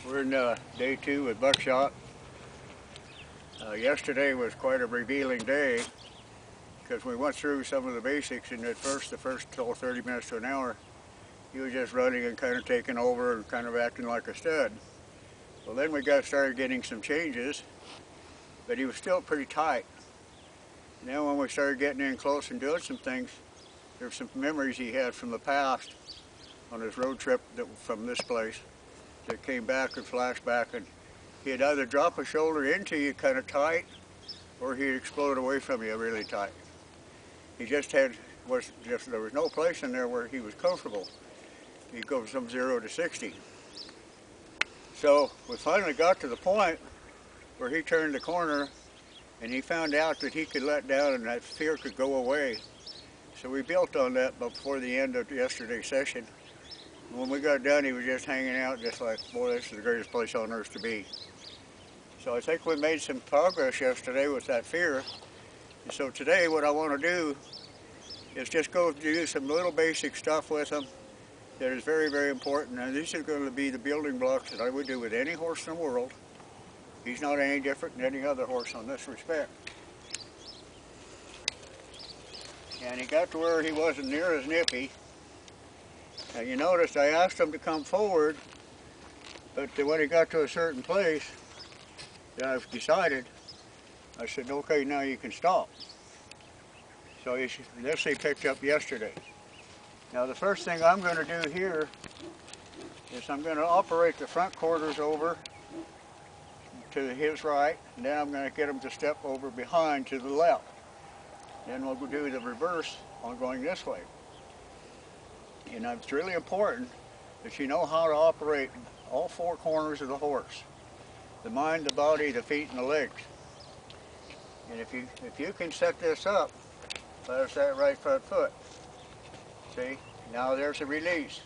We're in day 2 with Buckshot. Yesterday was quite a revealing day because we went through some of the basics, and at the first 30 minutes to an hour, he was just running and kind of taking over and kind of acting like a stud. Well, then we started getting some changes, but he was still pretty tight. Then when we started getting in close and doing some things, there's some memories he had from the past on his road trip from this place that came back and flashed back, and he'd either drop a shoulder into you kind of tight, or he'd explode away from you really tight. He there was no place in there where he was comfortable. He'd go from 0 to 60. So we finally got to the point where he turned the corner and he found out that he could let down and that fear could go away. So we built on that before the end of yesterday's session. When we got done, he was just hanging out just like, boy, this is the greatest place on earth to be. So I think we made some progress yesterday with that fear. And so today what I want to do is just go do some little basic stuff with him that is very, very important. And these are going to be the building blocks that I would do with any horse in the world. He's not any different than any other horse on this respect. And he got to where he wasn't near as nippy. Now you notice I asked him to come forward, but when he got to a certain place that I've decided, I said, okay, now you can stop. So this he picked up yesterday. Now the first thing I'm going to do here is I'm going to operate the front quarters over to his right, and then I'm going to get him to step over behind to the left. Then we'll do the reverse on going this way. And it's really important that you know how to operate all 4 corners of the horse: the mind, the body, the feet, and the legs. And if you can set this up, there's that right front foot. See, now there's a release.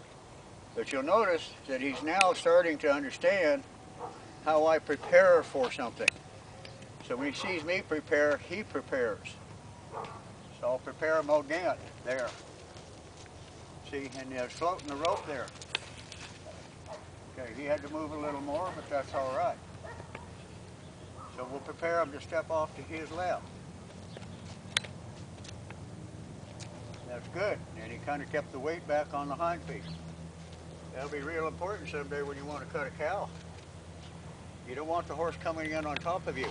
But you'll notice that he's now starting to understand how I prepare for something. So when he sees me prepare, he prepares. So I'll prepare him again there. See, and he's floating the rope there. Okay, he had to move a little more, but that's all right. So we'll prepare him to step off to his left. That's good. And he kind of kept the weight back on the hind feet. That'll be real important someday when you want to cut a cow. You don't want the horse coming in on top of you.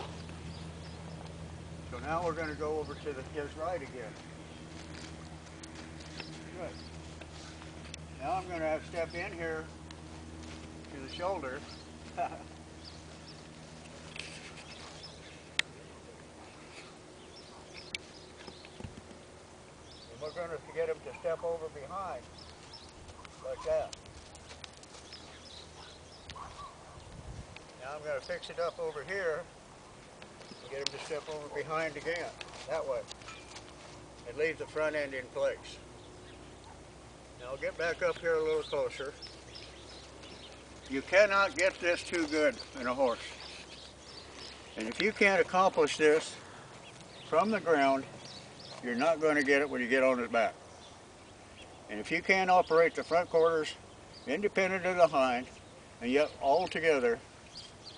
So now we're going to go over to his right again. Good. Now I'm going to have to step in here to the shoulder. And we're going to get him to step over behind, like that. Now I'm going to fix it up over here and get him to step over behind again, that way, and leave the front end in place. Now I'll get back up here a little closer. You cannot get this too good in a horse. And if you can't accomplish this from the ground, you're not going to get it when you get on his back. And if you can't operate the front quarters independent of the hind, and yet all together,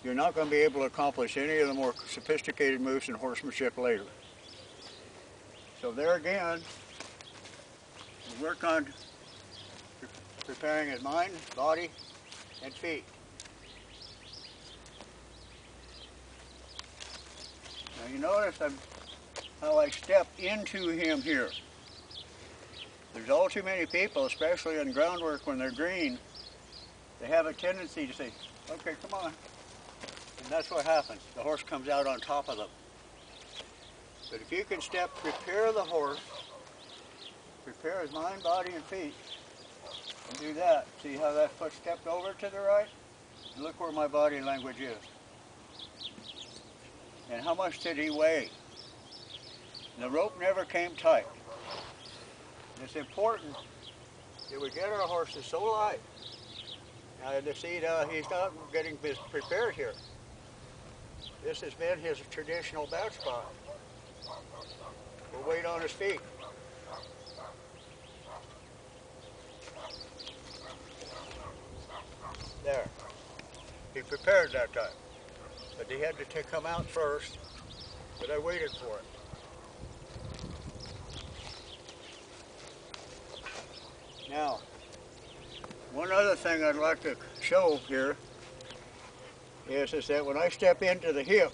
you're not going to be able to accomplish any of the more sophisticated moves in horsemanship later. So there again, we work on preparing his mind, body, and feet. Now you notice how I step into him here. There's all too many people, especially in groundwork when they're green, they have a tendency to say, okay, come on. And that's what happens. The horse comes out on top of them. But if you can prepare the horse, prepare his mind, body, and feet, and do that. See how that foot stepped over to the right? And look where my body language is. And how much did he weigh? The rope never came tight. And it's important that we get our horses so light. Now to see he's not getting prepared here. This has been his traditional back spot. We'll wait on his feet. There. He prepared that time. But he had to come out first, but I waited for it. Now, one other thing I'd like to show here is that when I step into the hip,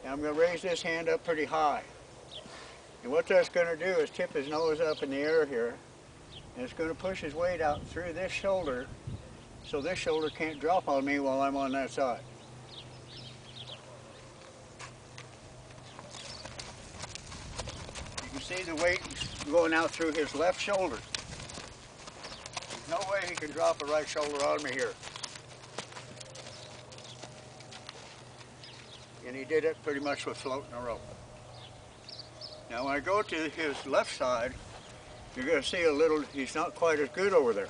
I'm going to raise this hand up pretty high. And what that's going to do is tip his nose up in the air here, and it's going to push his weight out through this shoulder, so this shoulder can't drop on me while I'm on that side. You can see the weight going out through his left shoulder. There's no way he can drop a right shoulder on me here. And he did it pretty much with floating a rope. Now when I go to his left side, you're going to see a little, he's not quite as good over there.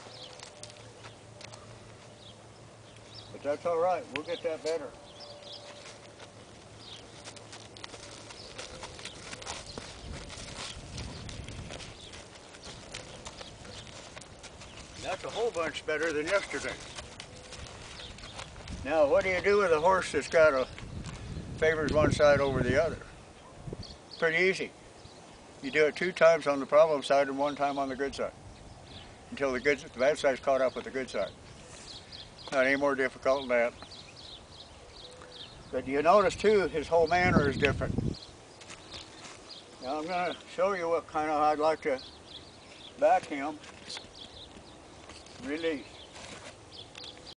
But that's all right, we'll get that better. That's a whole bunch better than yesterday. Now what do you do with a horse that's got a favors one side over the other? Pretty easy. You do it 2 times on the problem side and 1 time on the good side, until the bad side's caught up with the good side. Not any more difficult than that. But you notice too, his whole manner is different. Now I'm going to show you what kind of I'd like to back him. Release.